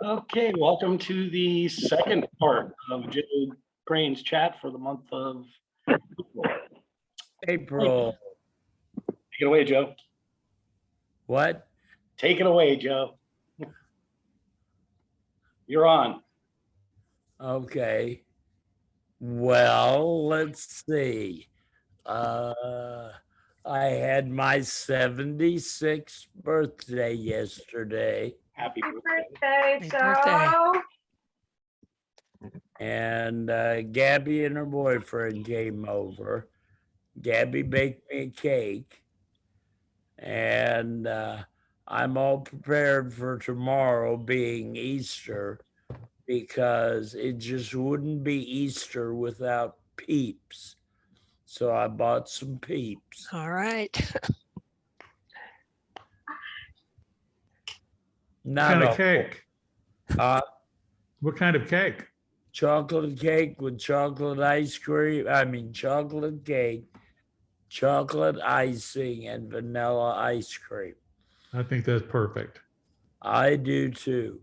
Okay, welcome to the second part of Joe Crane's chat for the month of April. April. Take it away, Joe. What? Take it away, Joe. You're on. Okay. Well, let's see. I had my 76th birthday yesterday, Happy Happy birthday. birthday, Happy Joe. and Gabby and her boyfriend came over. Gabby baked me a cake, and I'm all prepared for tomorrow being Easter because it just wouldn't be Easter without Peeps. So I bought some Peeps. All right. What Not kind a of cake? What kind of cake? chocolate cake with chocolate ice cream. I mean, chocolate cake, chocolate icing, and vanilla ice cream. I think that's perfect. I do too.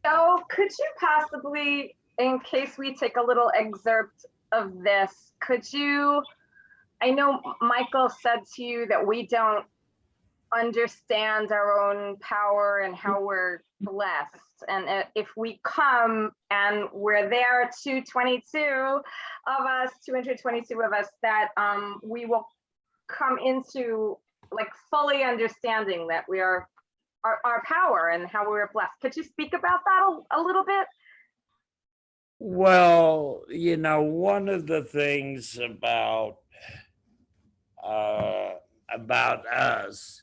Joe, could you possibly, in case we take a little excerpt of this, could you, I know Michael said to you that we don't understand our own power and how we're blessed. And if we come and we're there 222 of us, that we will come into like fully understanding that we are our power and how we're blessed. Could you speak about that a little bit? Well, one of the things about us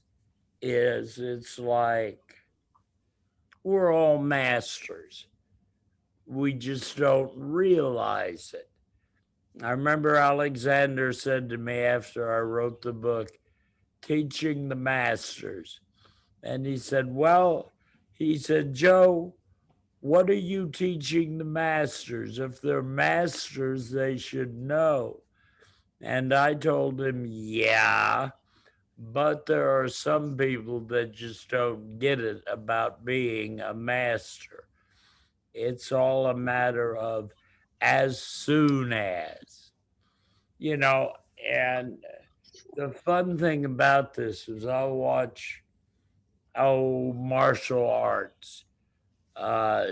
is it's like we're all masters. We just don't realize it. I remember Alexander said to me after I wrote the book, Teaching the Masters. And he said, Joe, what are you teaching the masters? If they're masters, they should know. And I told him, yeah, but there are some people that just don't get it about being a master. It's all a matter of as soon as, and the fun thing about this is I'll watch martial arts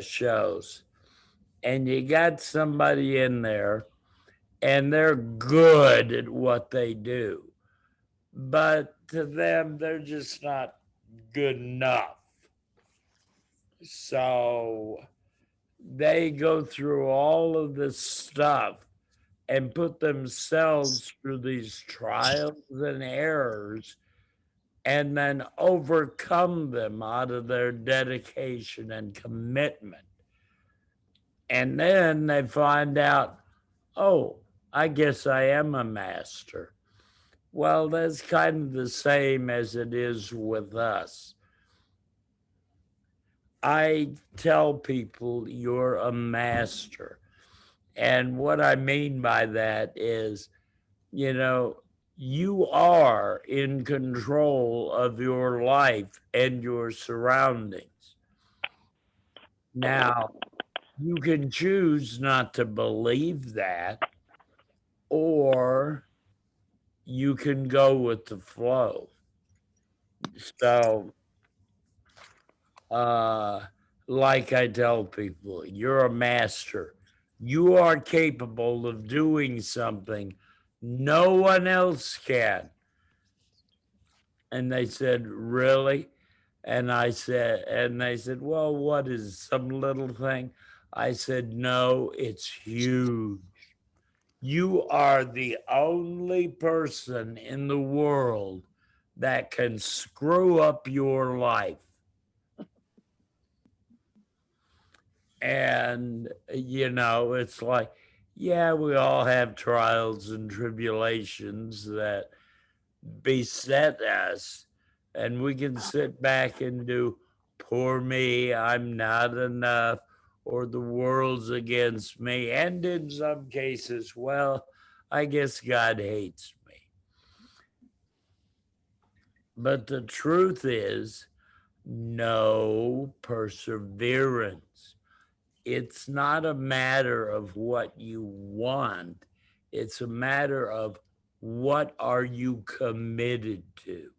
shows, and you got somebody in there and they're good at what they do, but to them they're just not good enough. So they go through all of this stuff and put themselves through these trials and errors and then overcome them out of their dedication and commitment. And then they find out, oh, I guess I am a master. Well, that's kind of the same as it is with us. I tell people you're a master. And what I mean by that is, you are in control of your life and your surroundings. Now, you can choose not to believe that, or you can go with the flow. So, like I tell people, you're a master. You are capable of doing something no one else can. And they said, really? And they said, well, what is some little thing? I said, no, it's huge. You are the only person in the world that can screw up your life. And, it's like, yeah, we all have trials and tribulations that beset us, and we can sit back and do, poor me, I'm not enough, or the world's against me. And in some cases, well, I guess God hates me. But the truth is, no perseverance. It's not a matter of what you want. It's a matter of what are you committed to,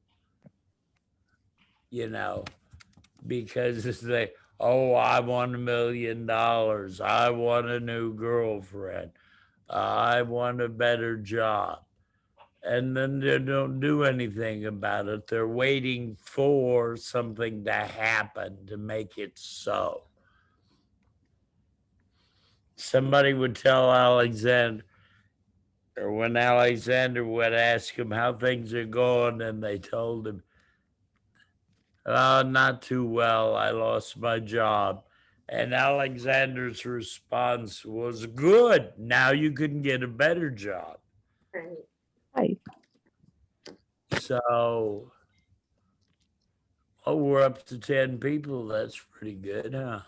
you know, because it's like, oh, I want $1 million. I want a new girlfriend. I want a better job. And then they don't do anything about it. They're waiting for something to happen to make it so. Somebody would tell Alexander, or when Alexander would ask him how things are going, and they told him, oh, not too well. I lost my job. And Alexander's response was, good. Now you can get a better job. Right. So, oh, we're up to 10 people. That's pretty good, huh?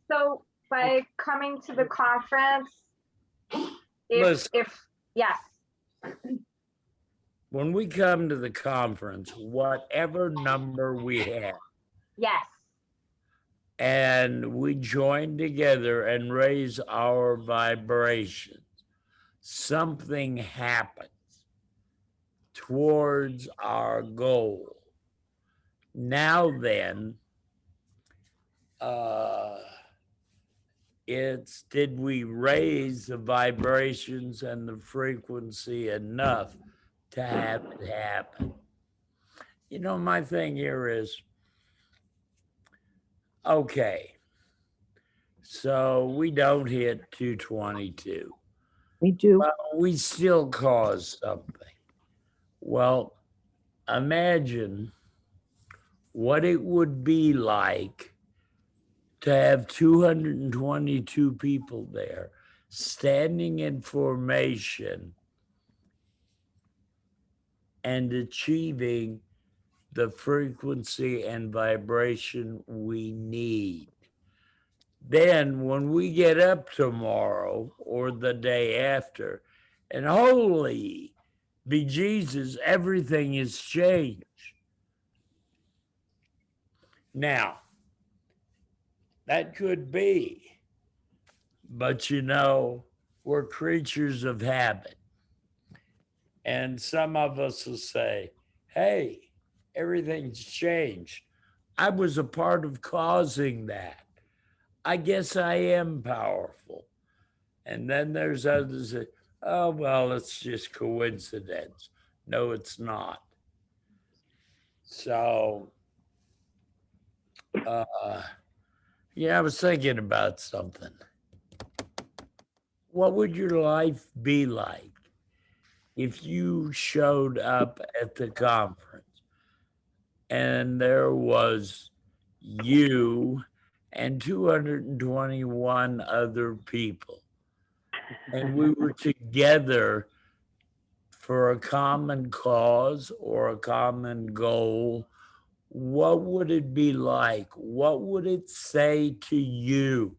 So by coming to the conference, Listen. yes, When we come to the conference, whatever number we have, yes, and we join together and raise our vibrations, something happens towards our goal. Now then, it's did we raise the vibrations and the frequency enough to have it happen? You know, my thing here is, okay, so we don't hit 222. We do. Well, we still cause something. Well, imagine what it would be like to have 222 people there standing in formation and achieving the frequency and vibration we need. Then when we get up tomorrow or the day after, and holy bejesus, everything has changed. Now, that could be, but you know, we're creatures of habit. And some of us will say, hey, everything's changed. I was a part of causing that. I guess I am powerful. And then there's others that, oh, well, it's just coincidence. No, it's not. So, yeah, I was thinking about something. What would your life be like if you showed up at the conference and there was you and 221 other people, and we were together for a common cause or a common goal? What would it be like? What would it say to you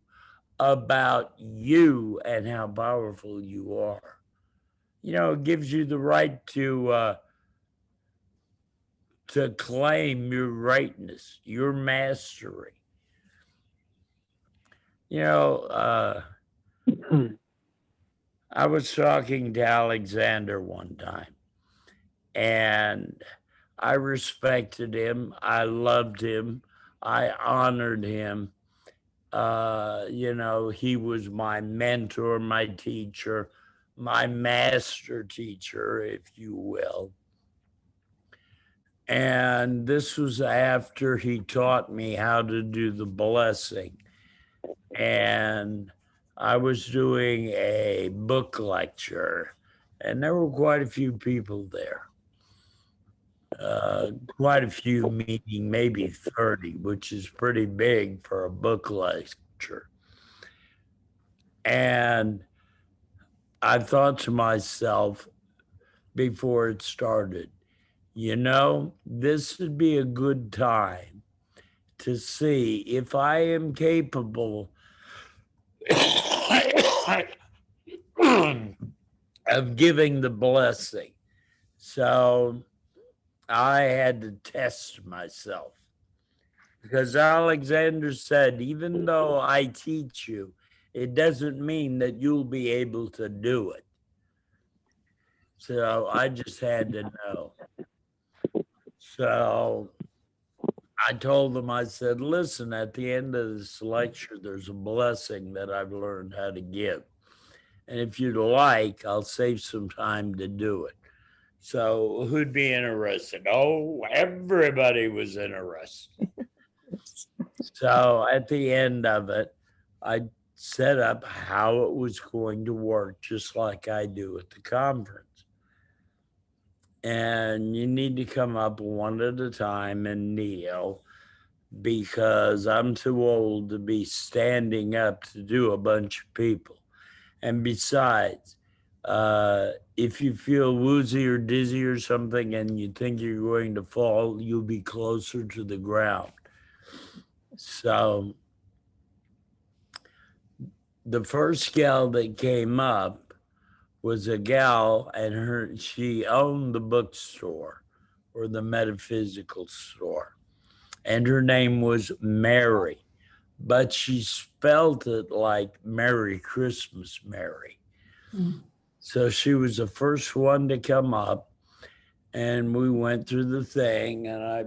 about you and how powerful you are? You know, it gives you the right to claim your rightness, your mastery. You know, I was talking to Alexander one time, and I respected him. I loved him. I honored him. You know, he was my mentor, my teacher, my master teacher, if you will. And this was after he taught me how to do the blessing. And I was doing a book lecture, and there were quite a few people there. Quite a few, meaning maybe 30, which is pretty big for a book lecture. And I thought to myself before it started, you know, this would be a good time to see if I am capable of giving the blessing. So I had to test myself. Because Alexander said, even though I teach you, it doesn't mean that you'll be able to do it. So I just had to know. So I told them, I said, listen, at the end of this lecture, there's a blessing that I've learned how to give. And if you'd like, I'll save some time to do it. So who'd be interested? Oh, everybody was interested. So at the end of it, I set up how it was going to work, just like I do at the conference. And you need to come up one at a time and kneel, because I'm too old to be standing up to do a bunch of people. And besides, if you feel woozy or dizzy or something and you think you're going to fall, you'll be closer to the ground. So the first gal that came up was a gal, and she owned the bookstore or the metaphysical store. And her name was Mary, but she spelled it like Merry Christmas, Mary. So she was the first one to come up, and we went through the thing, and I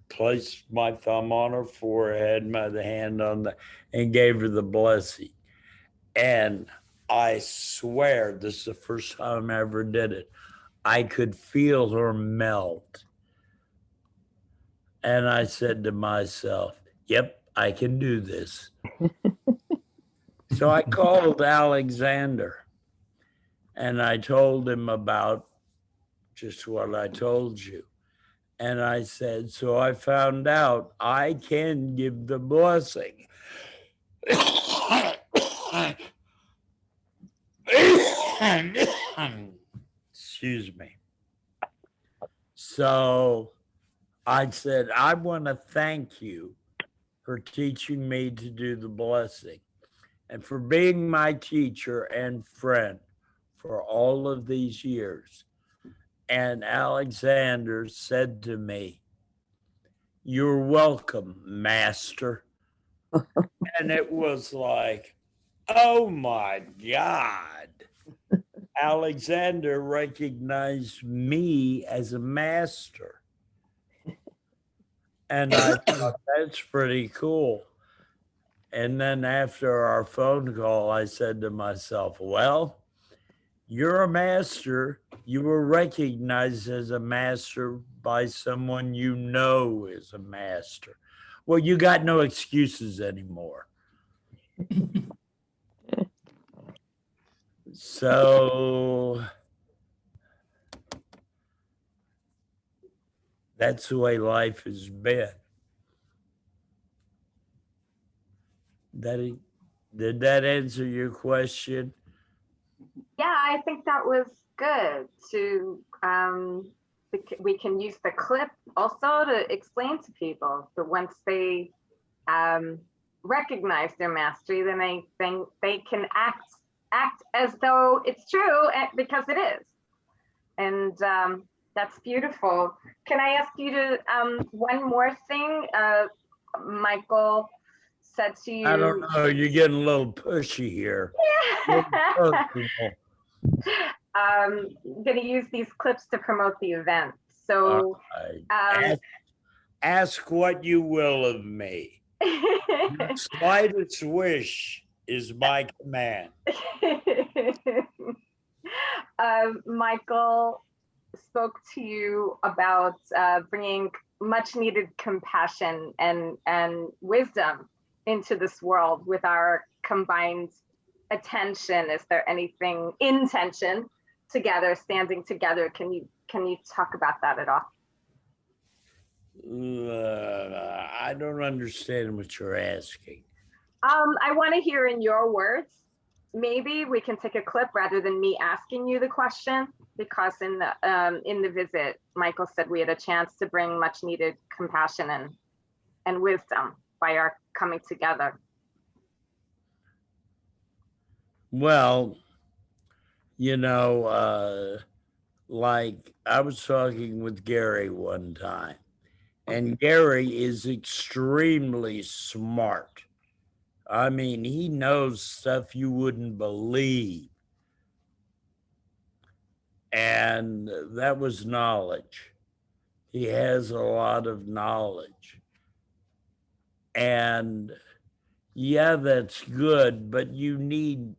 placed my thumb on her forehead, my hand on and gave her the blessing. And I swear, this is the first time I ever did it, I could feel her melt. And I said to myself, yep, I can do this. So I called Alexander and I told him about just what I told you. And I said, so I found out I can give the blessing. Excuse me. So I said, I want to thank you for teaching me to do the blessing and for being my teacher and friend for all of these years. And Alexander said to me, you're welcome, Master. And it was like, oh my God. Alexander recognized me as a master. And I thought, that's pretty cool. And then after our phone call, I said to myself, well, you're a master. You were recognized as a master by someone you know is a master. Well, you got no excuses anymore. So that's the way life has been. Did that answer your question? Yeah, I think that was good to, we can use the clip also to explain to people that once they recognize their mastery, then they can act as though it's true because it is. And that's beautiful. Can I ask you to, one more thing? Michael said to you. I don't know, you're getting a little pushy here. I'm going to use these clips to promote the event. So ask what you will of me. Your slightest wish is my command. Michael spoke to you about bringing much needed compassion and wisdom into this world with our combined attention. Is there anything, intention together, standing together? Can you talk about that at all? I don't understand what you're asking. I want to hear in your words. Maybe we can take a clip rather than me asking you the question, because in the visit, Michael said we had a chance to bring much needed compassion and wisdom by our coming together. Well, you know, like I was talking with Gary one time, And Gary is extremely smart. I mean, he knows stuff you wouldn't believe. And that was knowledge. He has a lot of knowledge. And yeah, that's good, but you need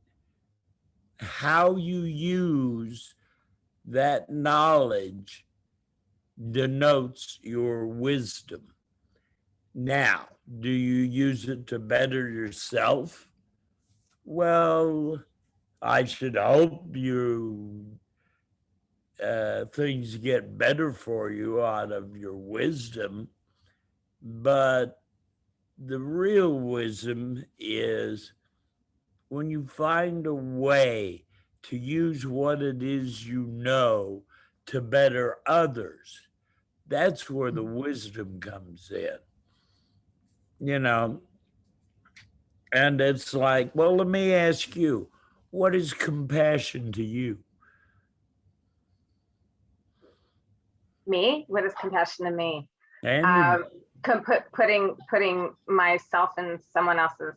how you use that knowledge denotes your wisdom. Now, do you use it to better yourself? Well, I should hope things get better for you out of your wisdom. But the real wisdom is when you find a way to use what it is you know to better others. That's where the wisdom comes in. And it's like, well, let me ask you, what is compassion to you? Me? What is compassion to me? And Putting myself in someone else's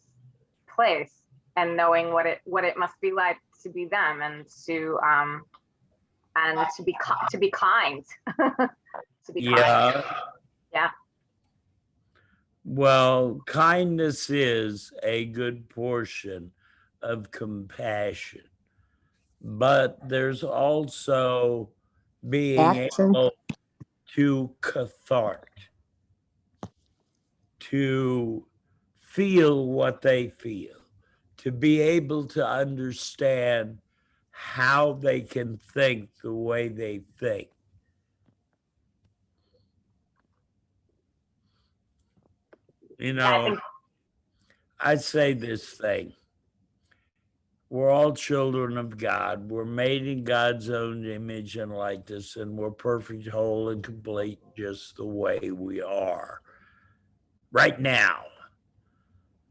place and knowing what it must be like to be them, and to be kind. To be yeah. kind. Yeah. Well, kindness is a good portion of compassion, but there's also being Action. able to cathartic, to feel what they feel, to be able to understand how they can think the way they think. I say this thing. We're all children of God. We're made in God's own image and likeness, and we're perfect, whole, and complete just the way we are right now.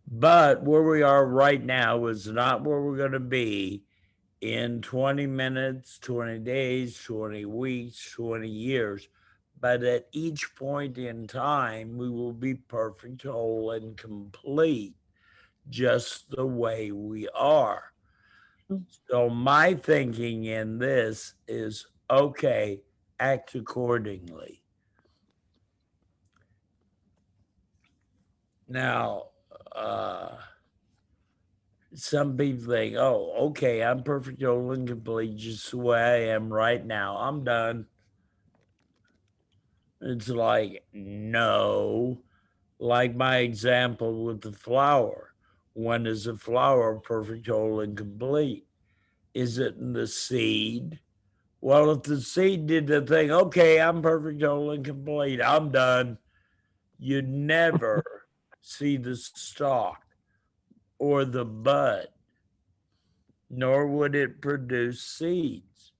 But where we are right now is not where we're going to be in 20 minutes, 20 days, 20 weeks, 20 years. But at each point in time, we will be perfect, whole, and complete just the way we are. So my thinking in this is, okay, act accordingly. Now, some people think, oh, okay, I'm perfect, whole, and complete just the way I am right now. I'm done. It's like, no. Like my example with the flower. When is a flower perfect, whole, and complete? Is it in the seed? Well, if the seed did the thing, okay, I'm perfect, whole, and complete, I'm done, you'd never see the stalk or the bud, nor would it produce seeds.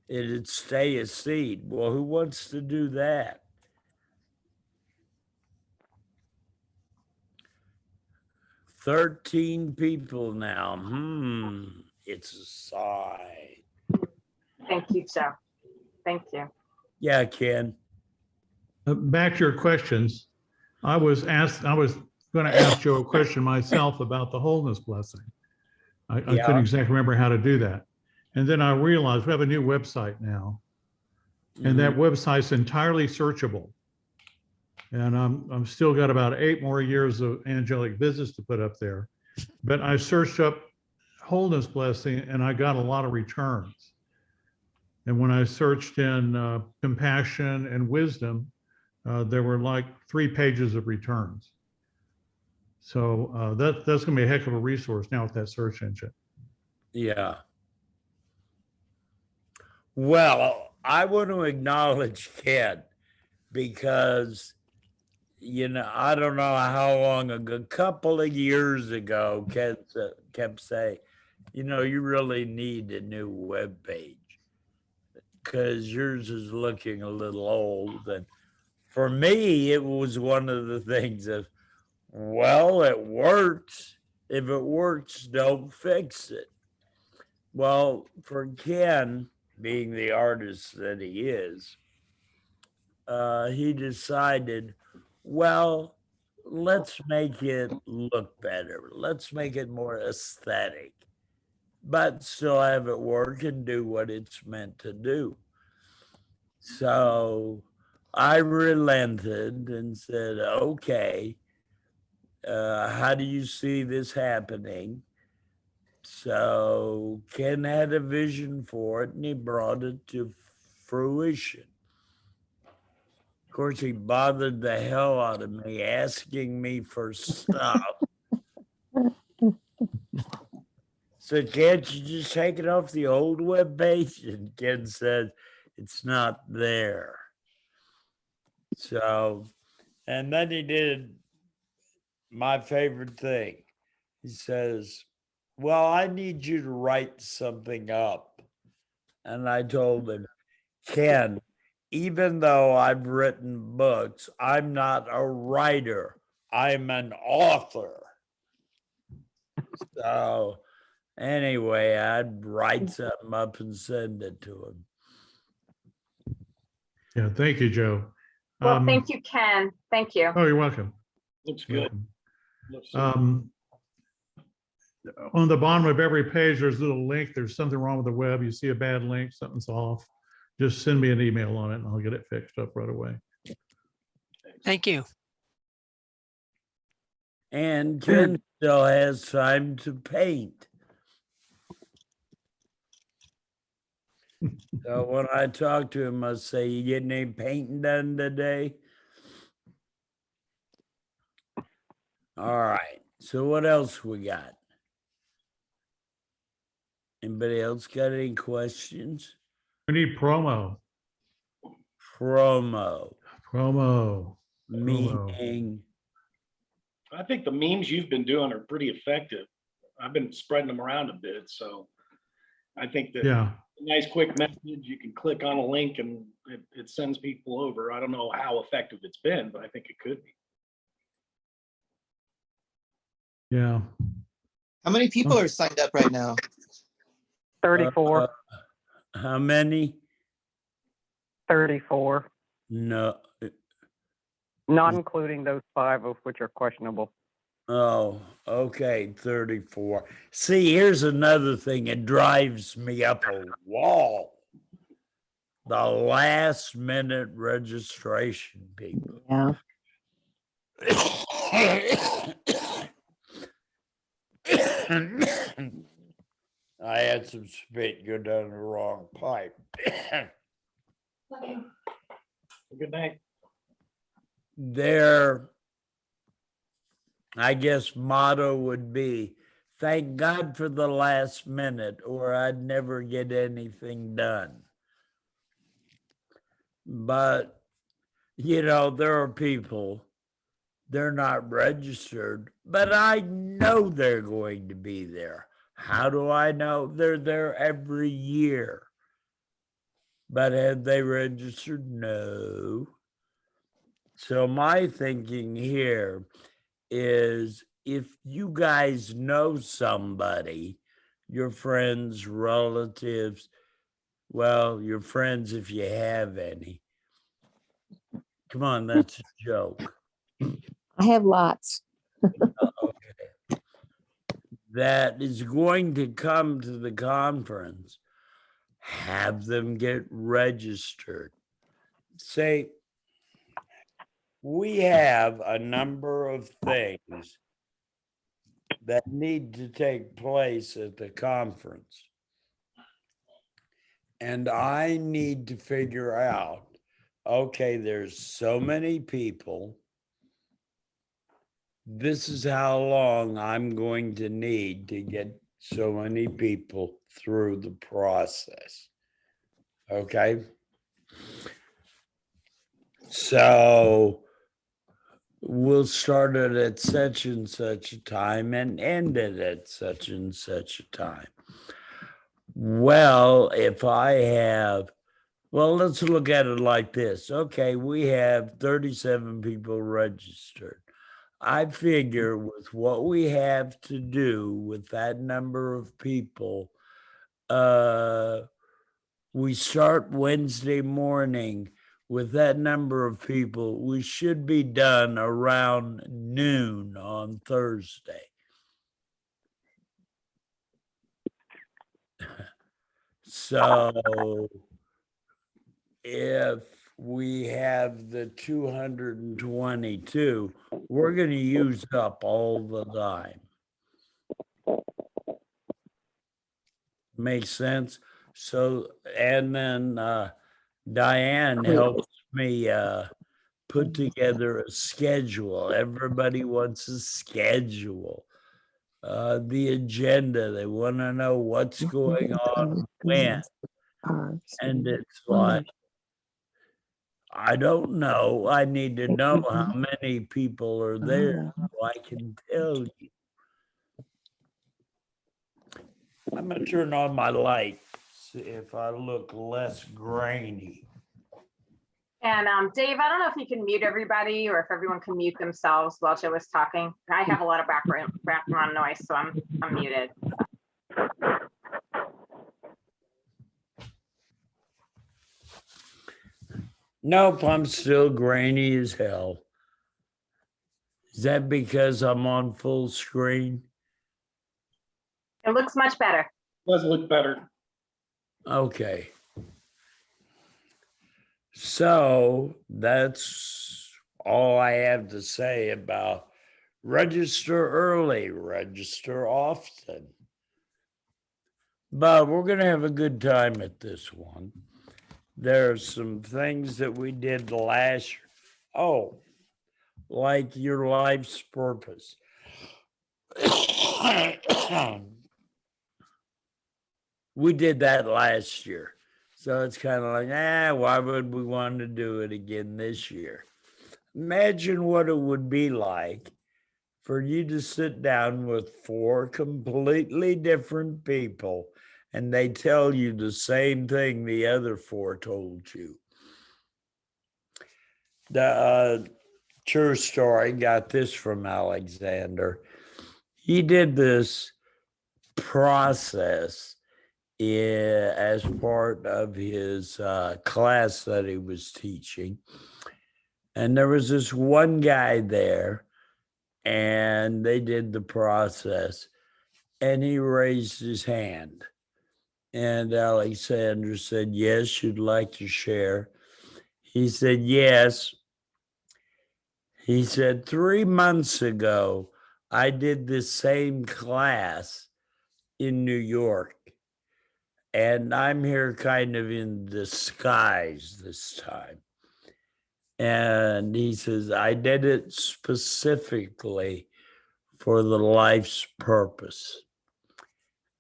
It'd stay a seed. Well, who wants to do that? "13 people now. It's a sigh." Thank you, Joe. Thank you. Yeah, Ken. Back to your questions. I was going to ask Joe a question myself about the wholeness blessing. I Yeah. couldn't exactly remember how to do that. And then I realized we have a new website now, and that website's entirely searchable. And I'm still got about 8 more years of angelic business to put up there. But I searched up wholeness blessing and I got a lot of returns. And when I searched in compassion and wisdom, there were like 3 pages of returns. So that's going to be a heck of a resource now with that search engine. Yeah. Well, I want to acknowledge Ken because, I don't know how long ago, a couple of years ago, Ken kept saying, you really need a new webpage because yours is looking a little old. And for me, it was one of the things of, well, it works. If it works, don't fix it. Well, for Ken, being the artist that he is, he decided, well, let's make it look better. Let's make it more aesthetic, but still have it work and do what it's meant to do. So I relented and said, okay, how do you see this happening? So Ken had a vision for it and he brought it to fruition. Of course, he bothered the hell out of me asking me for stuff. So can't you just take it off the old web page? And Ken said, it's not there. So, and then he did my favorite thing. He says, well, I need you to write something up. And I told him, Ken, even though I've written books, I'm not a writer. I'm an author. So anyway, I'd write something up and send it to him. Yeah, thank you, Joe. Well, thank you, Ken. Thank you. Oh, you're welcome. Looks You're good. welcome. Looks good. On the bottom of every page, there's a little link. There's something wrong with the web. You see a bad link, something's off. Just send me an email on it and I'll get it fixed up right away. Thank you. And Ken still has time to paint. So when I talk to him, I say, you getting any painting done today? All right. So what else we got? Anybody else got any questions? We need promo. Promo, Promo. meaning, I think the memes you've been doing are pretty effective. I've been spreading them around a bit, so I think that Yeah. a nice quick message, you can click on a link and it sends people over. I don't know how effective it's been, but I think it could be. Yeah. How many people are signed up right now? 34, how many? 34, No. not including those 5 of which are questionable. Oh, okay, 34. See, here's another thing that drives me up a wall. The last minute registration people. Yeah. I had some spit go down the wrong pipe. Good night. Their, I guess, motto would be, thank God for the last minute, or I'd never get anything done. But, you know, there are people, they're not registered, but I know they're going to be there. How do I know? They're there every year. But have they registered? No. So my thinking here is if you guys know somebody, your friends, relatives, well, your friends if you have any. Come on, that's a joke. I have lots. Okay. That is going to come to the conference, have them get registered. Say, we have a number of things that need to take place at the conference. And I need to figure out, okay, there's so many people. This is how long I'm going to need to get so many people through the process. Okay. So we'll start it at such and such a time and end it at such and such a time. Well, if I have, well, let's look at it like this. Okay, we have 37 people registered. I figure with what we have to do with that number of people, we start Wednesday morning. with that number of people, we should be done around noon on Thursday. So if we have the 222, we're going to use up all the time. Makes sense? So, and then Diane helps me put together a schedule. Everybody wants a schedule. The agenda, they want to know what's going on when. And it's like, I don't know. I need to know how many people are there so I can tell you. I'm going to turn on my light, see if I look less grainy. And Dave, I don't know if you can mute everybody or if everyone can mute themselves while Joe was talking. I have a lot of background noise, so I'm muted. Nope, I'm still grainy as hell. Is that because I'm on full screen? It looks much better. Does look better. Okay. So that's all I have to say about register early, register often. But we're going to have a good time at this one. There's some things that we did last year. Oh, like your life's purpose. We did that last year. So it's kind of like, why would we want to do it again this year? Imagine what it would be like for you to sit down with 4 completely different people and they tell you the same thing the other 4 told you. The true story, got this from Alexander. He did this process as part of his class that he was teaching. And there was this one guy there, and they did the process, and he raised his hand. And Alexander said, yes, you'd like to share. He said, yes. He said, 3 months ago, I did this same class in New York. And I'm here kind of in disguise this time. And he says, I did it specifically for the life's purpose.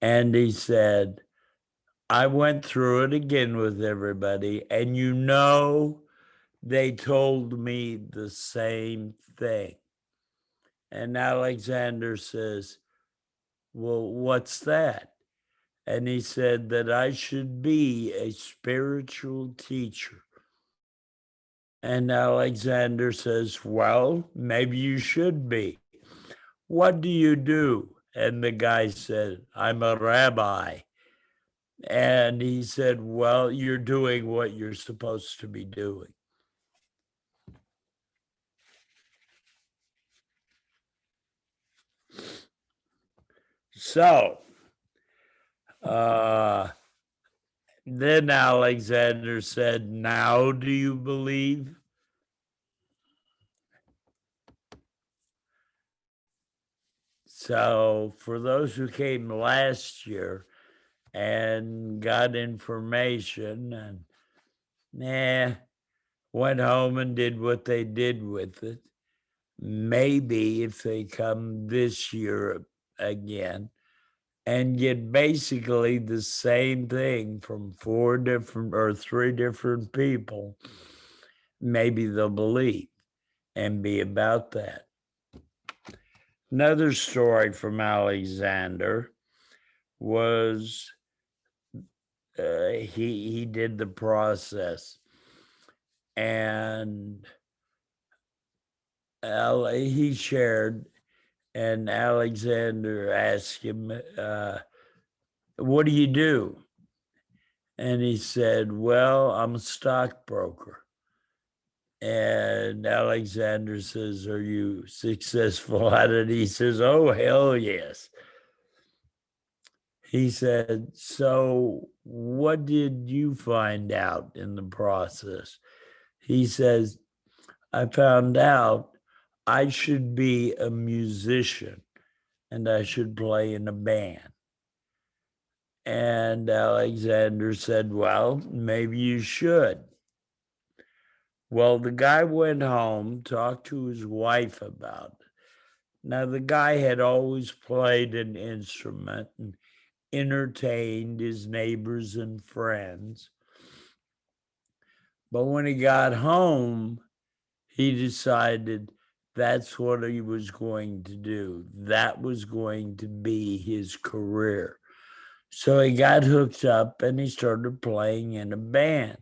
And he said, I went through it again with everybody, and they told me the same thing. And Alexander says, well, what's that? And he said that I should be a spiritual teacher. And Alexander says, well, maybe you should be. What do you do? And the guy said, I'm a rabbi. And he said, well, you're doing what you're supposed to be doing. So, then Alexander said, now do you believe? So for those who came last year and got information and went home and did what they did with it, maybe if they come this year again and get basically the same thing from 4 different or 3 different people, maybe they'll believe and be about that. Another story from Alexander was he did the process, and he shared, and Alexander asked him, what do you do? And he said, well, I'm a stockbroker. And Alexander says, "Are you successful at it?" He says, "Oh, hell yes." He said, "So what did you find out in the process?" He says, "I found out I should be a musician and I should play in a band." And Alexander said, "Well, maybe you should." Well, the guy went home, talked to his wife about it. Now, the guy had always played an instrument and entertained his neighbors and friends. But when he got home, he decided that's what he was going to do. That was going to be his career. So he got hooked up and he started playing in a band.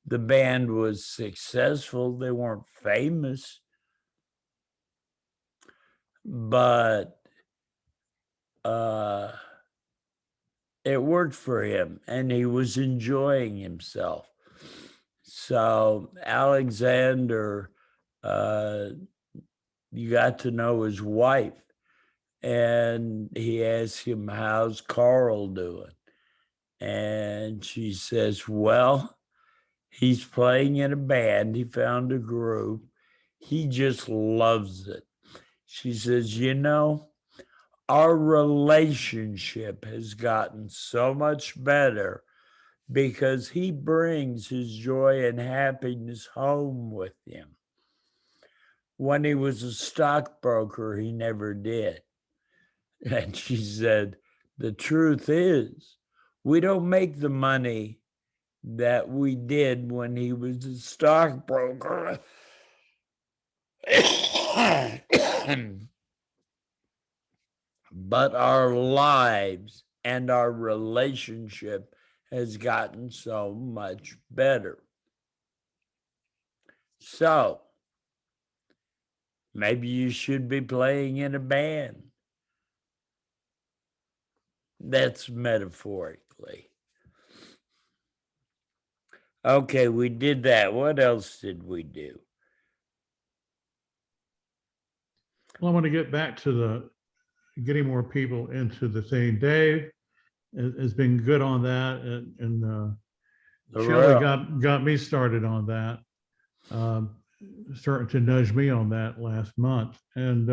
The band was successful. They weren't famous, but it worked for him and he was enjoying himself. So Alexander, you got to know his wife, and he asked him, "How's Carl doing?" And she says, "Well, he's playing in a band. He found a group. He just loves it." She says, "You know, our relationship has gotten so much better because he brings his joy and happiness home with him. When he was a stockbroker, he never did." And she said, "The truth is, we don't make the money that we did when he was a stockbroker." But our lives and our relationship has gotten so much better. So maybe you should be playing in a band. That's metaphorically. Okay, we did that. What else did we do? Well, I want to get back to the getting more people into the thing. Dave has been good on that, and Shelley got me started on that, starting to nudge me on that last month, and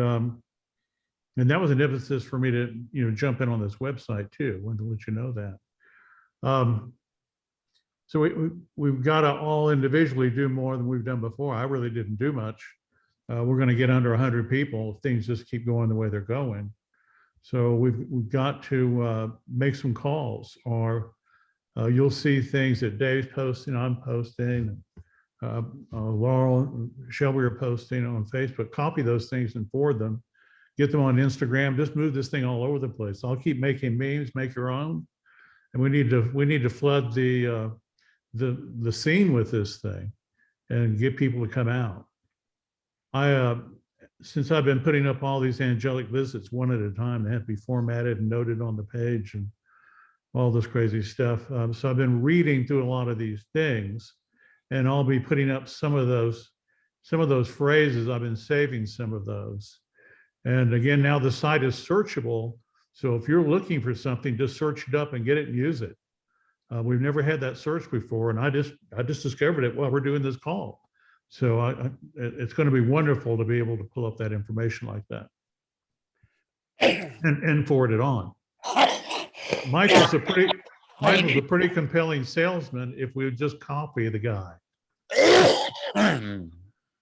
that was an emphasis for me to jump in on this website too. Wanted to let you know that. So we've got to all individually do more than we've done before. I really didn't do much. We're going to get under 100 people if things just keep going the way they're going. So we've got to make some calls, or you'll see things that Dave's posting, I'm posting, Laurel, Shelby are posting on Facebook. Copy those things and forward them. Get them on Instagram. Just move this thing all over the place. I'll keep making memes. Make your own, and we need to flood the scene with this thing and get people to come out. Since I've been putting up all these angelic visits one at a time, they have to be formatted and noted on the page and all this crazy stuff. So I've been reading through a lot of these things, and I'll be putting up some of those phrases. I've been saving some of those. And again, now the site is searchable. So if you're looking for something, just search it up and get it and use it. We've never had that search before, and I just discovered it while we're doing this call. So it's going to be wonderful to be able to pull up that information like that and forward it on. Michael's a pretty compelling salesman if we would just copy the guy.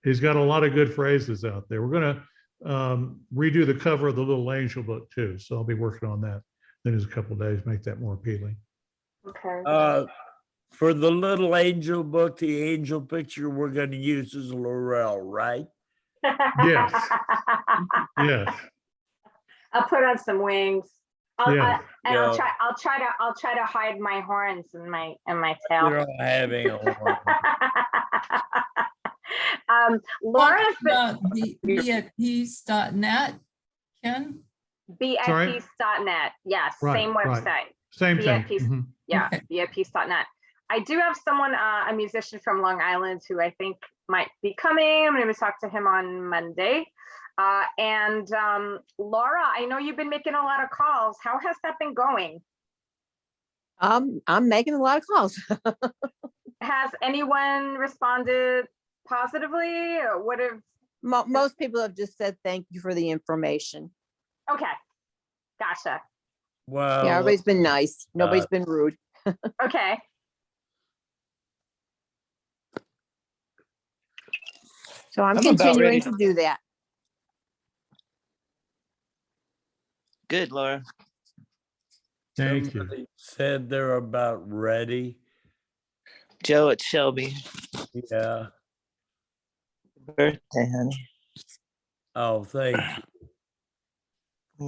He's got a lot of good phrases out there. We're going to redo the cover of the Little Angel book too. So I'll be working on that in a couple of days, make that more appealing. Okay. For the Little Angel book, the angel picture we're going to use is Laurel, right? Yes. Yes. I'll put on some wings. Yeah. I'll try to hide my horns and my tail. You're not having a horn. Laura's the BFPs.net, Ken? BFPs.net. Yes, Right, same right. website. Same thing. BFPs. Mhm. Yeah, Okay. BFPs.net. I do have someone, a musician from Long Island who I think might be coming. I'm going to talk to him on Monday. And Laura, I know you've been making a lot of calls. How has that been going? I'm making a lot of calls. Has anyone responded positively? Or what have, Most people have just said thank you for the information. okay, gotcha. Well, Yeah, everybody's been nice. Nobody's been rude. Okay, So I'm I'm about continuing ready. to do that. Good, Laura. Thank you. somebody said they're about ready. Joe at Shelby. Yeah. Birthday, honey. Oh, thank you.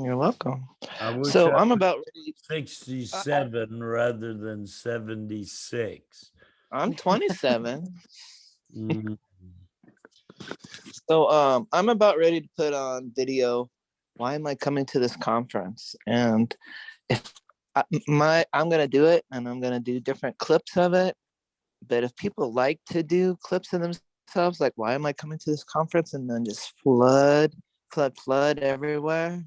You're welcome. I wish So I I'm was about ready. 67 rather than 76. I'm 27. Mm. So I'm about ready to put on video. Why am I coming to this conference? And if I'm gonna do it, and I'm gonna do different clips of it. But if people like to do clips of themselves, like why am I coming to this conference, and then just flood everywhere,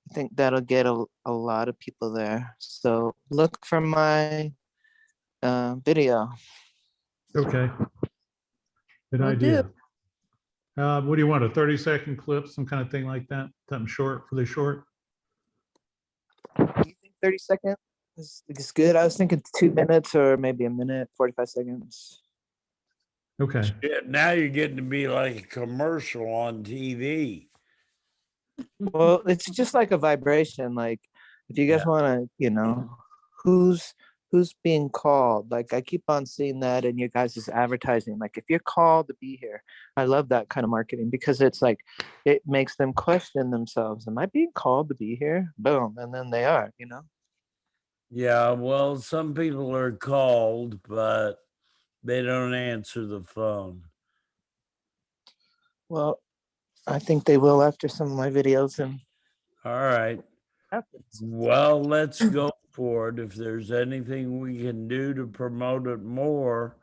I think that'll get a lot of people there. So look for my video. Okay. Good Will idea. do. What do you want, a 30-second clip, some kind of thing like that? Something short, really short? Do you think 30 seconds is good? I was thinking 2 minutes or maybe a minute, 45 seconds. Okay. Yeah, now you're getting to be like a commercial on TV. Well, it's just like a vibration. Like if you guys want to, who's being called. Like I keep on seeing that in your guys' advertising. Like if you're called to be here, I love that kind of marketing because it's like it makes them question themselves. Am I being called to be here? Boom, and then they are. Yeah, well, some people are called, but they don't answer the phone. Well, I think they will after some of my videos and. All right. Well, let's go for it. If there's anything we can do to promote it more,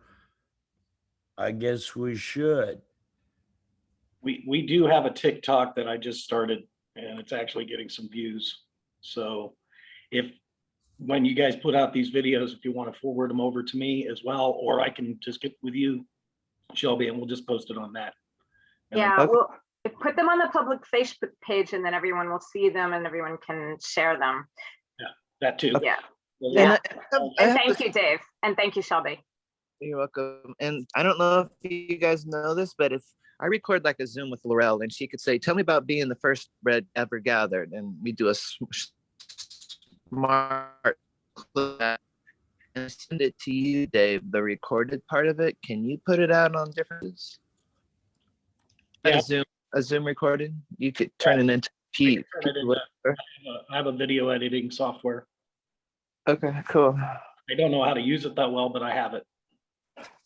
I guess we should. We do have a TikTok that I just started and it's actually getting some views. So when you guys put out these videos, if you want to forward them over to me as well, or I can just get with you, Shelby, and we'll just post it on that. And yeah, Okay. we'll put them on the public Facebook page and then everyone will see them and everyone can share them. that too. Yeah, Well, Yeah. I and have thank to- you, Dave, and thank you, Shelby. You're welcome. And I don't know if you guys know this, but if I record like a Zoom with Laurel and she could say, tell me about being the first Red ever gathered. And we do a smart clip and send it to you, Dave, the recorded part of it. Can you put it out on different? Yeah. A Zoom recording? You could turn it into P. turn it into- I have a video editing software. Okay, cool. I don't know how to use it that well, but I have it.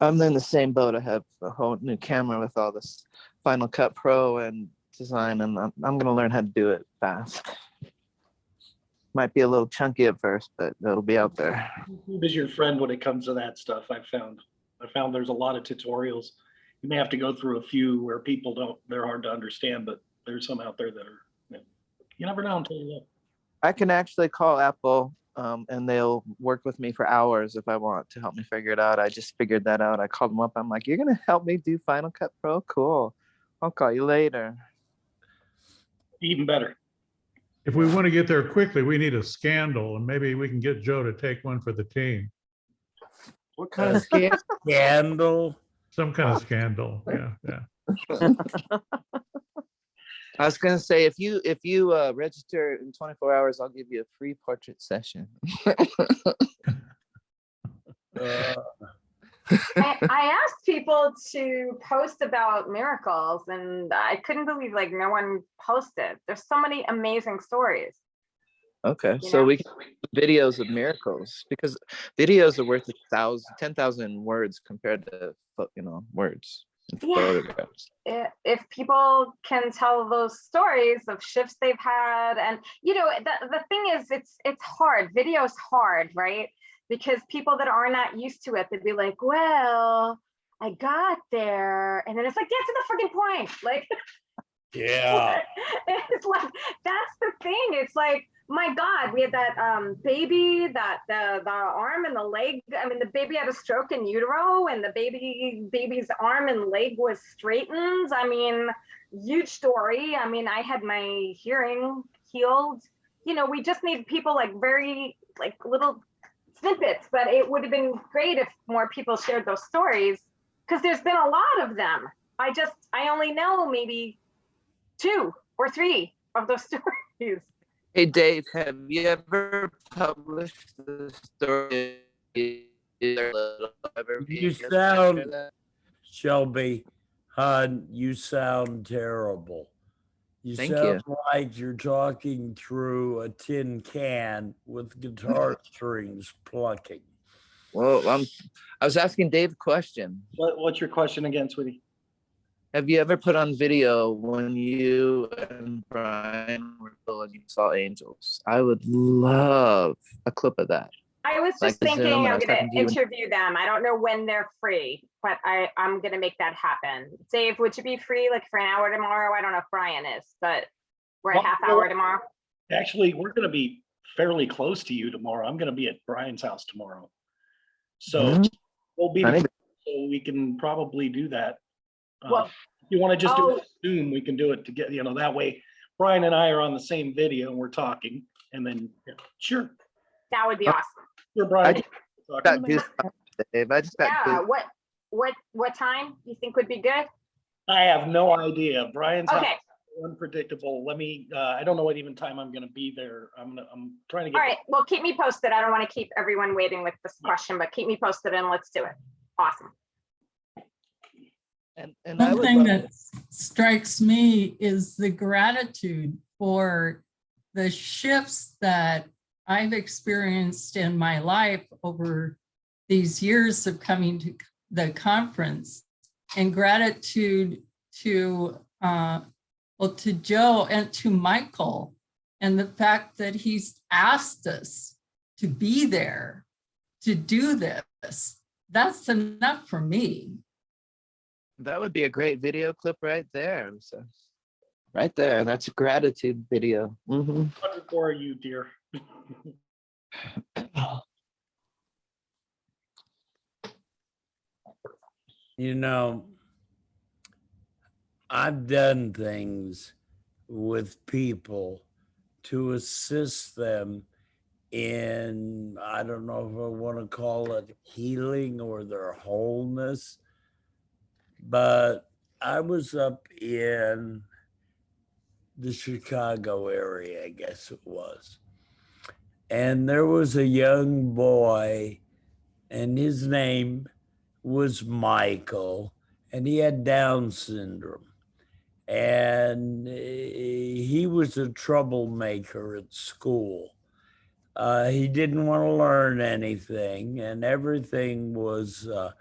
I'm in the same boat. I have a whole new camera with all this Final Cut Pro and design, and I'm going to learn how to do it fast. Might be a little chunky at first, but it'll be out there. Who is your friend when it comes to that stuff? I found there's a lot of tutorials. You may have to go through a few where they're hard to understand, but there's some out there that are, you never know until you look. I can actually call Apple and they'll work with me for hours if I want to help me figure it out. I just figured that out. I called them up. I'm like, you're going to help me do Final Cut Pro? Cool. I'll call you later. Even better. If we want to get there quickly, we need a scandal, and maybe we can get Joe to take one for the team. What kind of scam? Scandal. Some kind of scandal. Yeah. I was going to say, if you register in 24 hours, I'll give you a free portrait session. I asked people to post about miracles and I couldn't believe like no one posted. There's so many amazing stories. Okay, You so know? we can do videos of miracles because videos are worth 10,000 words compared to words and Yeah. photographs. If people can tell those stories of shifts they've had, and the thing is, it's hard. Video is hard, right? because people that are not used to it, they'd be like, well, I got there. And then it's like, get to the freaking point. Like, Yeah. it's like, that's the thing. It's like, my God, we had that baby, that the arm and the leg. I mean, the baby had a stroke in utero, and the baby's arm and leg was straightened. I mean, huge story. I mean, I had my hearing healed. You know, we just need people like very like little snippets, but it would have been great if more people shared those stories, because there's been a lot of them. I only know maybe 2 or 3 of those stories. Hey Dave, have you ever published the story? You sound, Shelby, hon, you sound terrible. You Thank sound like you're talking through a tin can with guitar strings plucking. Well, I was asking Dave a question. What's your question again, sweetie? Have you ever put on video when you and Brian were little and you saw angels? I would love a clip of that. I was Like just the Zoom, thinking and I I'm was going talking to to you. interview them. I don't know when they're free, but I'm going to make that happen. Dave, would you be free like for an hour tomorrow? I don't know if Brian is, but we're a Well, half hour tomorrow. Actually, we're going to be fairly close to you tomorrow. I'm going to be at Brian's house tomorrow. So Mhm. we'll be, I need- so we can probably do that. Well, If you want to just do oh. it Zoom, we can do it together, you know, that way Brian and I are on the same video and we're talking, and then, yeah, sure. That would be awesome. Sure, Brian. I got goosebumps, Dave. I just got Yeah. goosebumps. What time you think would be good? I have no idea. Brian's house Okay. is unpredictable. Let me, I don't know what even time I'm going to be there. I'm trying to get. All right. Well, keep me posted. I don't want to keep everyone waiting with this question, but keep me posted and let's do it. Awesome. And I One would thing love, that strikes me is the gratitude for the shifts that I've experienced in my life over these years of coming to the conference, and gratitude to to Joe and to Michael, and the fact that he's asked us to be there to do this. That's enough for me. that would be a great video clip right there. So, right there, that's a gratitude video. Mhm. For you, dear. You know, I've done things with people to assist them in, I don't know if I want to call it healing or their wholeness, but I was up in the Chicago area, I guess it was. And there was a young boy, and his name was Michael, and he had Down syndrome. And he was a troublemaker at school. He didn't want to learn anything, and everything was a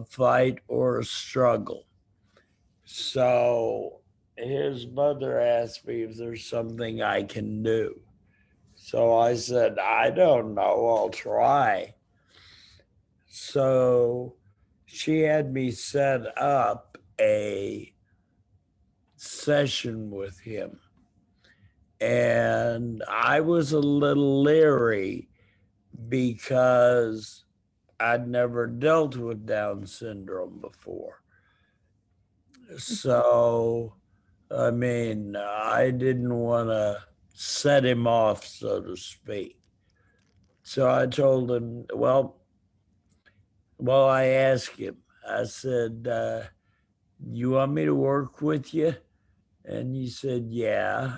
fight or a struggle. So his mother asked me if there's something I can do. So I said, I don't know, I'll try. So she had me set up a session with him. And I was a little leery because I'd never dealt with Down syndrome before. So, I mean, I didn't want to set him off, so to speak. So I told him, well, I asked him, I said, you want me to work with you? And he said, yeah.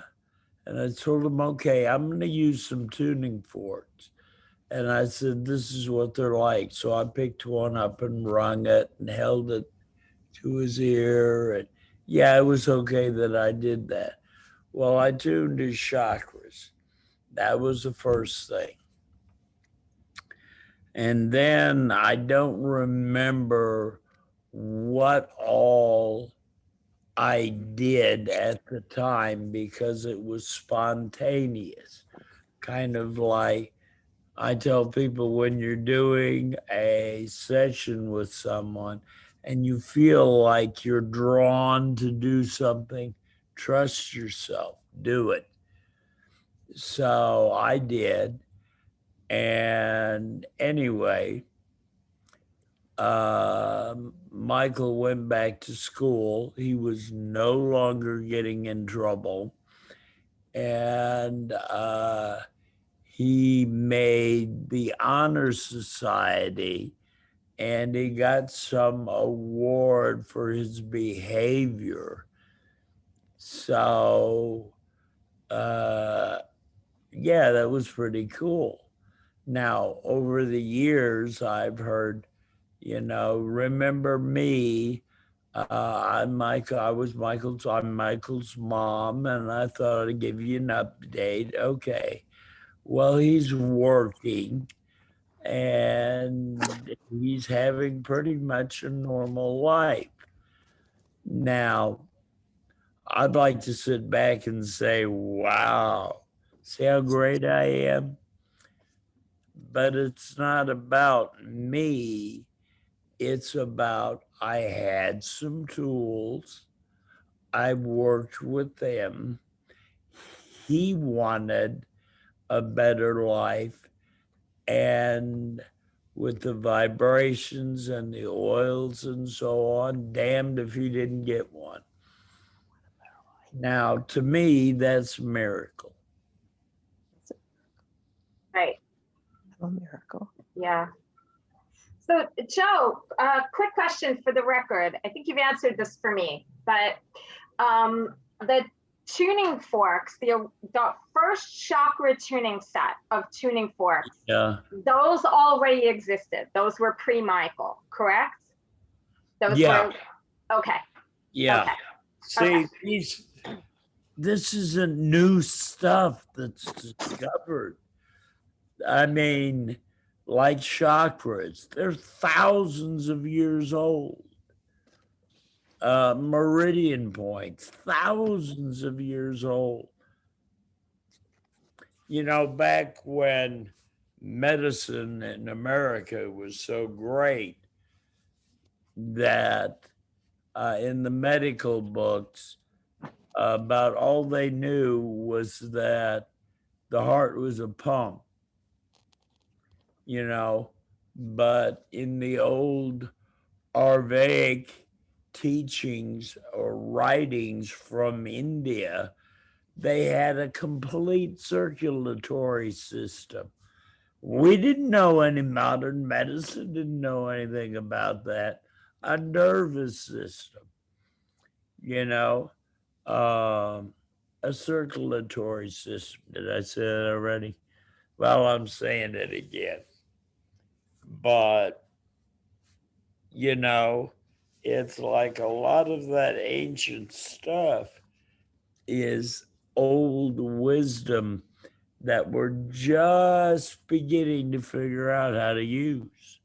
And I told him, okay, I'm going to use some tuning forks. And I said, this is what they're like. So I picked one up and rung it and held it to his ear. And yeah, it was okay that I did that. Well, I tuned his chakras. That was the first thing. And then I don't remember what all I did at the time because it was spontaneous, kind of like I tell people when you're doing a session with someone and you feel like you're drawn to do something, trust yourself, do it. So I did. And anyway, Michael went back to school. He was no longer getting in trouble. And he made the Honor Society and he got some award for his behavior. So, yeah, that was pretty cool. Now, over the years, I've heard, remember me. I'm Michael. I'm Michael's mom, and I thought I'd give you an update. Okay. Well, he's working and he's having pretty much a normal life. Now, I'd like to sit back and say, wow, see how great I am? But it's not about me. It's about I had some tools. I worked with them. He wanted a better life. And with the vibrations and the oils and so on, damned if he didn't get one. Now, to me, that's a miracle. Right. A miracle. Yeah. So Joe, quick question for the record. I think you've answered this for me, but the tuning forks, the first chakra tuning set of tuning forks, Yeah. those already existed. Those were pre-Michael, correct? Those Yeah. were, okay. Yeah. Okay. See, Okay. this isn't new stuff that's discovered. I mean, like chakras, they're thousands of years old. Meridian points, thousands of years old. Back when medicine in America was so great that in the medical books, about all they knew was that the heart was a pump, but in the old Ayurvedic teachings or writings from India, they had a complete circulatory system. We didn't know any modern medicine, didn't know anything about that. A nervous system, a circulatory system. Did I say that already? Well, I'm saying it again. But, it's like a lot of that ancient stuff is old wisdom that we're just beginning to figure out how to use.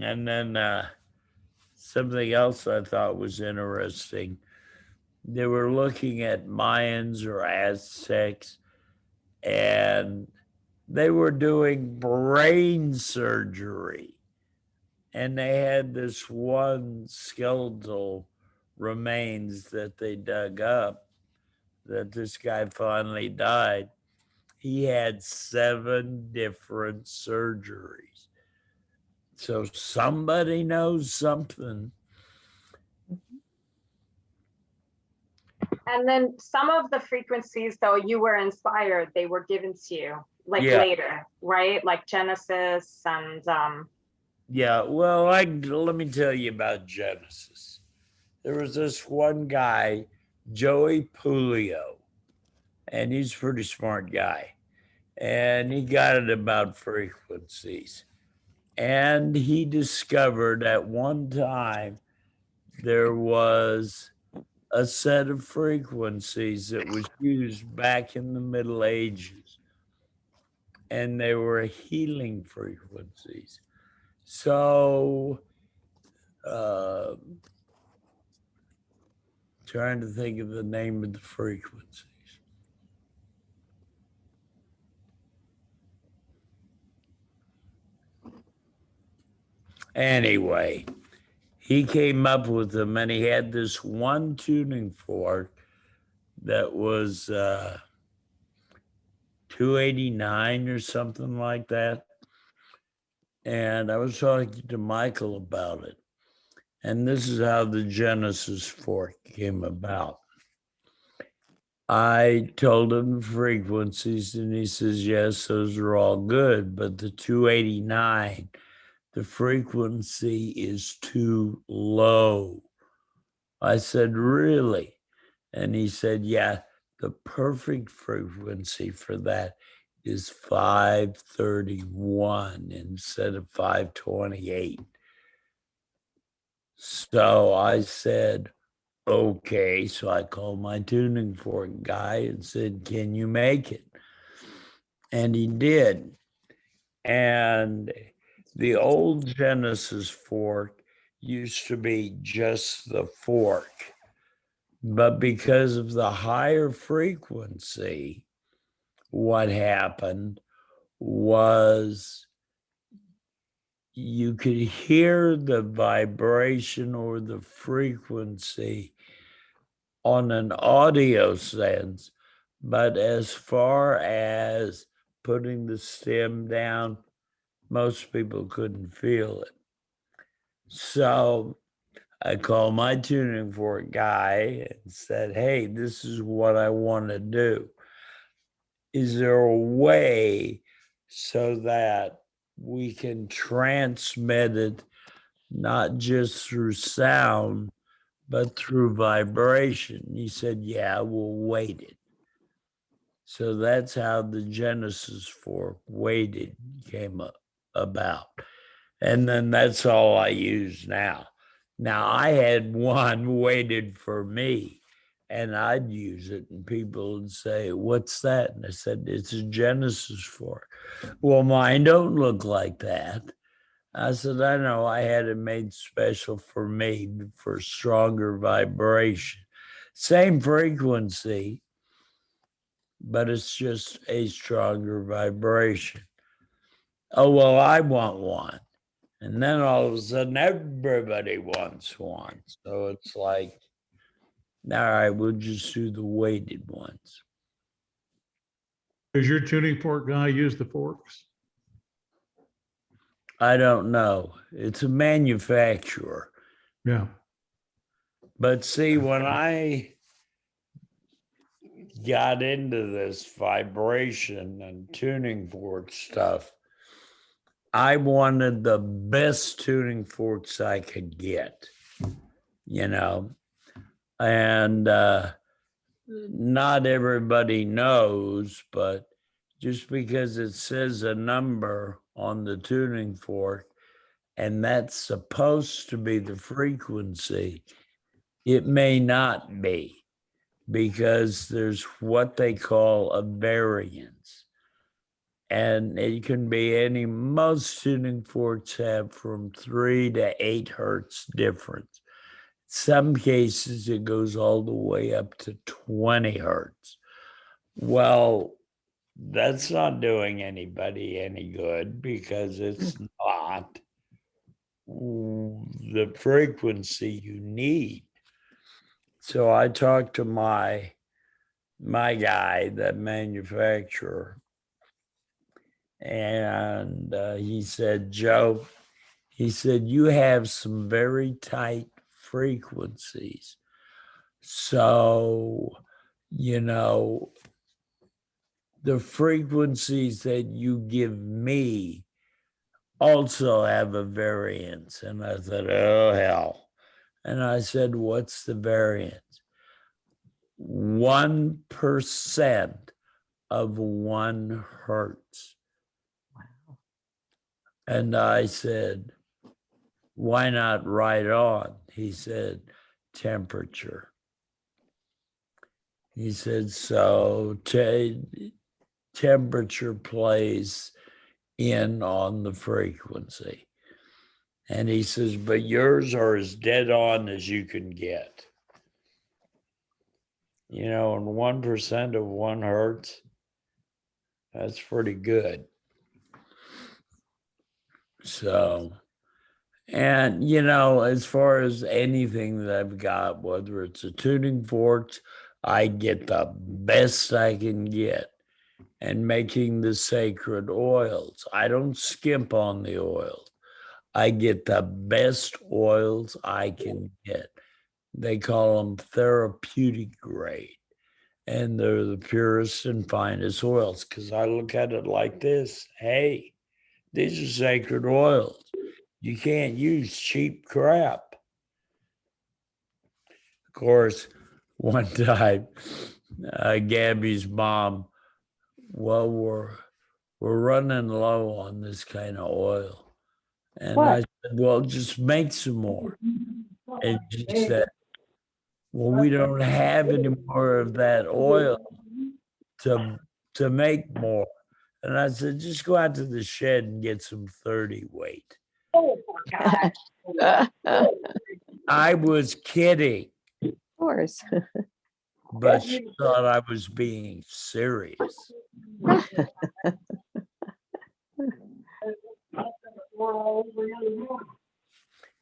And then something else I thought was interesting. They were looking at Mayans or Aztecs, and they were doing brain surgery. And they had this one skeletal remains that they dug up that this guy finally died. He had 7 different surgeries. So somebody knows something. And then some of the frequencies, though, you were inspired, they were given to you like Yeah. later, right? Like Genesis and Yeah, well, let me tell you about Genesis. There was this one guy, Joey Pulio, and he's a pretty smart guy. And he got it about frequencies. And he discovered at one time there was a set of frequencies that was used back in the Middle Ages. And they were healing frequencies. So, trying to think of the name of the frequencies. Anyway, he came up with them, and he had this one tuning fork that was 289 or something like that. And I was talking to Michael about it. And this is how the Genesis fork came about. I told him the frequencies, and he says, yes, those are all good, but the 289, the frequency is too low. I said, really? And he said, yeah, the perfect frequency for that is 531 instead of 528. So I said, okay. So I called my tuning fork guy and said, can you make it? And he did. And the old Genesis fork used to be just the fork. But because of the higher frequency, what happened was you could hear the vibration or the frequency on an audio sense, but as far as putting the stem down, most people couldn't feel it. So I called my tuning fork guy and said, hey, this is what I want to do. Is there a way so that we can transmit it not just through sound, but through vibration? He said, yeah, we'll weight it. So that's how the Genesis fork weighted came about. And then that's all I use now. Now, I had one weighted for me, and I'd use it, and people would say, what's that? And I said, it's a Genesis fork. Well, mine don't look like that. I said, I know, I had it made special for me for stronger vibration. Same frequency, but it's just a stronger vibration. Oh, well, I want one. And then all of a sudden, everybody wants one. So it's like, all right, we'll just do the weighted ones. Does your tuning fork guy use the forks? I don't know. It's a manufacturer. Yeah. But see, when I got into this vibration and tuning fork stuff, I wanted the best tuning forks I could get, you know, and not everybody knows, but just because it says a number on the tuning fork and that's supposed to be the frequency, it may not be, because there's what they call a variance. And it can be most tuning forks have from 3 to 8 hertz difference. Some cases, it goes all the way up to 20 hertz. Well, that's not doing anybody any good, because it's not the frequency you need. So I talked to my guy, that manufacturer, and he said, Joe, he said, you have some very tight frequencies. So, you know, the frequencies that you give me also have a variance. And I said, oh, hell. And I said, what's the variance? 1% of 1 hertz. And I said, why not right on? He said, temperature. He said, so temperature plays in on the frequency. And he says, but yours are as dead on as you can get. You know, and 1% of 1 hertz, that's pretty good. So And, you know, as far as anything that I've got, whether it's a tuning forks, I get the best I can get. And making the sacred oils. I don't skimp on the oils. I get the best oils I can get. They call them therapeutic grade. And they're the purest and finest oils because I look at it like this. Hey, these are sacred oils. You can't use cheap crap. Of course, one time, Gabby's mom, well, we're running low on this kind of oil. And I said, well, just make some more. And she said, well, we don't have any more of that oil to make more. And I said, just go out to the shed and get some 30 weight. I was kidding, Of course. but she thought I was being serious.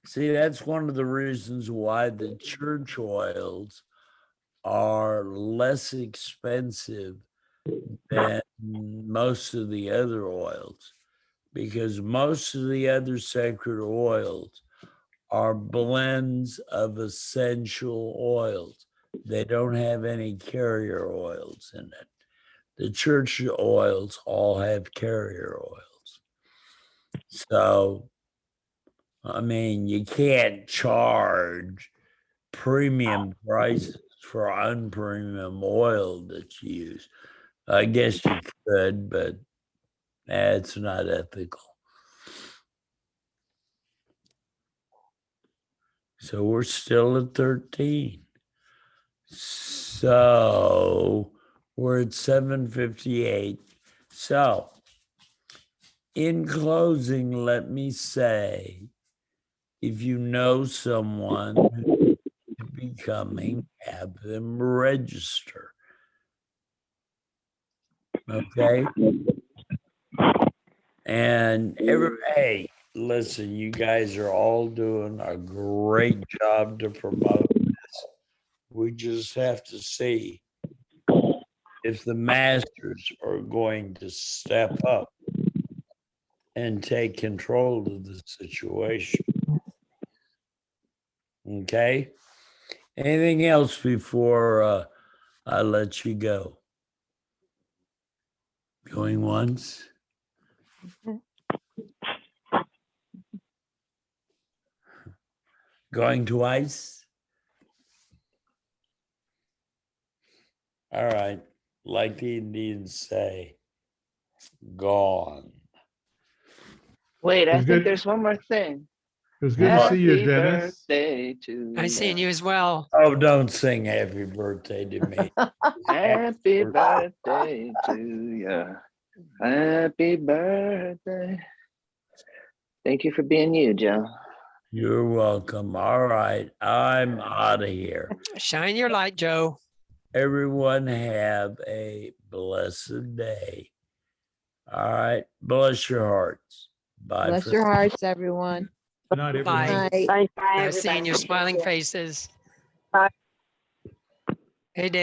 See, that's one of the reasons why the church oils are less expensive than most of the other oils, because most of the other sacred oils are blends of essential oils. They don't have any carrier oils in it. The church oils all have carrier oils. So, I mean, you can't charge premium prices for unpremium oil that you use. I guess you could, but it's not ethical. So we're still at 13. So we're at 7:58. So in closing, let me say, if you know someone who is becoming, have them register. Okay? And hey, listen, you guys are all doing a great job to promote this. We just have to see if the masters are going to step up and take control of the situation. Okay? Anything else before I let you go? Going once? Going twice? All right. Like the Indians say, gone. Wait, I It's think good. there's one more thing. It was good to see you, Happy Dennis. birthday to Nice seeing ya. you as well. Oh, don't sing happy birthday to me. Happy birthday to ya. Happy birthday. Thank you for being you, Joe. You're welcome. All right. I'm out of here. Shine your light, Joe. Everyone have a blessed day. All right. Bless your hearts. Bye. Bless for your hearts, everyone. Good night, everyone. Bye. Night. Thank Nice seeing your smiling faces. Bye. Hey, Dave.